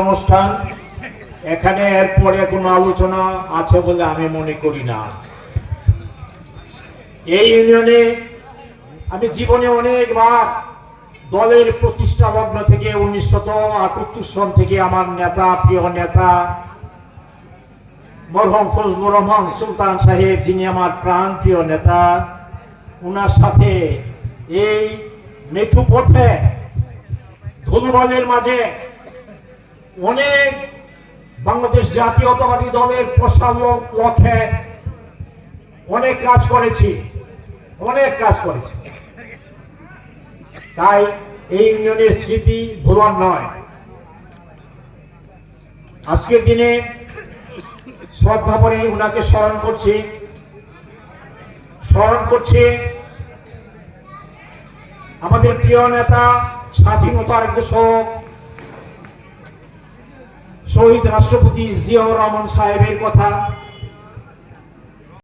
অনুষ্ঠান এখানে এরপরে কোনো আলোচনা আছে বলে আমি মনে করি না। এই ইউনিয়নে আমি জীবনে অনেকবার দলের প্রতিষ্ঠা লগ্ন থেকে 1978 সন থেকে আমার নেতা, প্রিয় নেতা মরহুম ফজলুর রহমান সুলতান সাহেব, যিনি আমার প্রাণ প্রিয় নেতা, ওনার সাথে এই মেঠু পথে ধুলবালের মাঝে অনেক বাংলাদেশ জাতীয়তাবাদী দলের প্রসার লক্ষ্যে অনেক কাজ করেছি। তাই এই ইউনিয়নের স্মৃতি ভোলার নয়। আজকের দিনে শ্রদ্ধা করে উনাকে স্মরণ করছি আমাদের প্রিয় নেতা, স্বাধীনতার ঘোষক শহীদ রাষ্ট্রপতি জিয়াউর রহমান সাহেবের কথা।